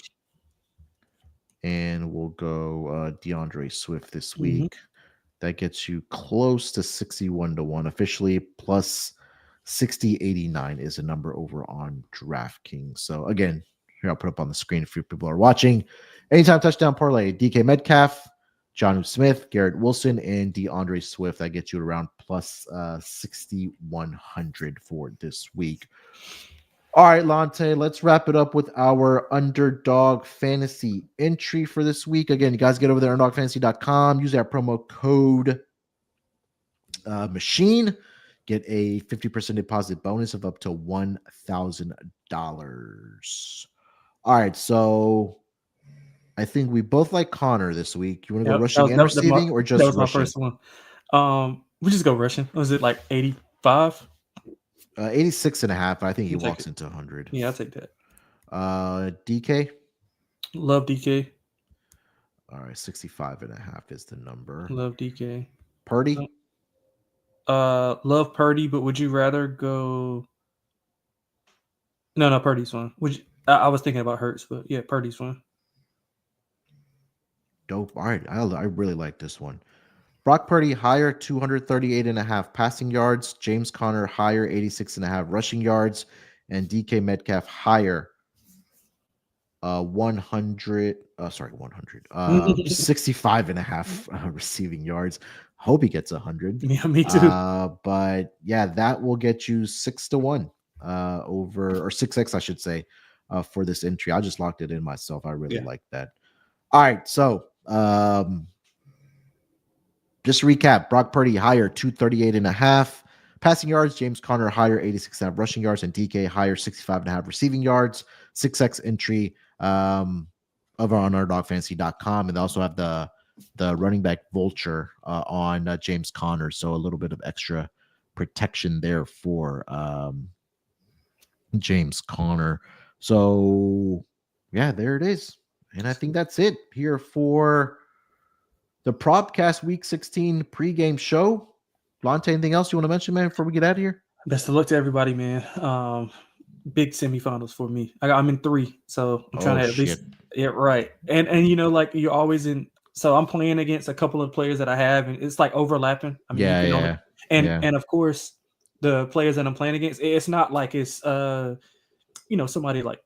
and we'll go DeAndre Swift this week. That gets you close to 61 to 1. Officially plus 60.89 is a number over on DraftKings. So again, here I'll put up on the screen if people are watching. Anytime touchdown parlay, DK Metcalf, Jonnu Smith, Garrett Wilson, and DeAndre Swift. That gets you around plus 6,100 for this week. All right, Lante, let's wrap it up with our underdog fantasy entry for this week. Again, you guys get over there at underdogfantasy.com. Use our promo code machine. Get a 50% deposit bonus of up to $1,000. All right, so I think we both like Connor this week. You want to go rushing and receiving, or just that was rushing? my first one. We just go rushing. Was it like 85? 86.5. I think he walks into 100. Yeah, I'll take that. DK? Love DK. All right, 65.5 is the number. Love DK. Purdy? Love Purdy, but would you rather go? No, Purdy's one. Would you... I was thinking about Hurts, but yeah, Purdy's one. Dope. All right, I really like this one. Brock Purdy higher 238.5 passing yards. James Conner higher 86.5 rushing yards, and DK Metcalf higher 65.5 receiving yards. Hope he gets 100. Yeah, me too. But yeah, that will get you 6-1 over, or 6x, I should say, for this entry. I just locked it in myself. I really like that. All right, so just to recap, Brock Purdy higher 238.5 passing yards, James Conner higher 86.5 rushing yards, and DK higher 65.5 receiving yards. 6x entry over on underdogfantasy.com, and they also have the running back vulture on James Conner, so a little bit of extra protection there for James Conner. So yeah, there it is. And I think that's it here for the Propcast Week 16 pregame show. Lante, anything else you want to mention, man, before we get out of here? Best of luck to everybody, man. Big semifinals for me. I'm in 3, so I'm trying to at least right. And you know, like you're always in. So I'm playing against a couple of players that I have, and it's like overlapping. I mean, and of course, the players that I'm playing against, it's not like it's somebody like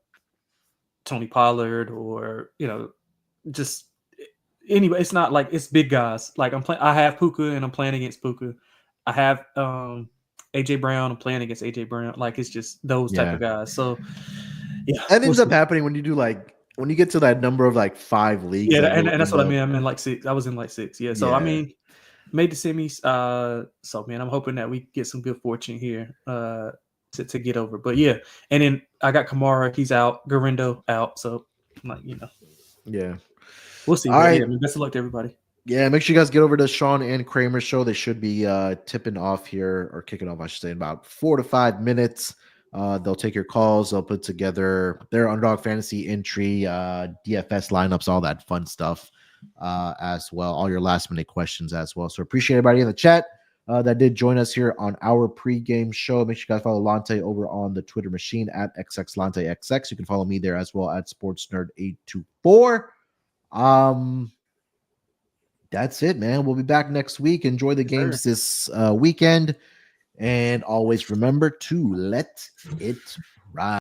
Tony Pollard or just anyway. It's not like it's big guys. Like I have Puka and I'm playing against Puka. I have AJ Brown. I'm playing against AJ Brown. Like it's just those type of guys. So yeah, that ends up happening when you do when you get to that number of 5 leagues. Yeah, and that's what I mean. I'm in 6. I was in 6. Yeah. So I mean, made the semis. So man, I'm hoping that we get some good fortune here to get over. But yeah, and then I got Kamara. He's out. Garindo out. So yeah, we'll see. All right. Yeah, best of luck to everybody. Yeah, make sure you guys get over to Sean and Kramer's show. They should be tipping off here, or kicking off, I should say, in about 4 to 5 minutes. They'll take your calls. They'll put together their underdog fantasy entry, DFS lineups, all that fun stuff as well. All your last minute questions as well. So appreciate everybody in the chat that did join us here on our pregame show. Make sure you guys follow Lante over on the Twitter machine at XXLanteXX. You can follow me there as well at SportsNerd824. That's it, man. We'll be back next week. Enjoy the games this weekend. And always remember to let it ride.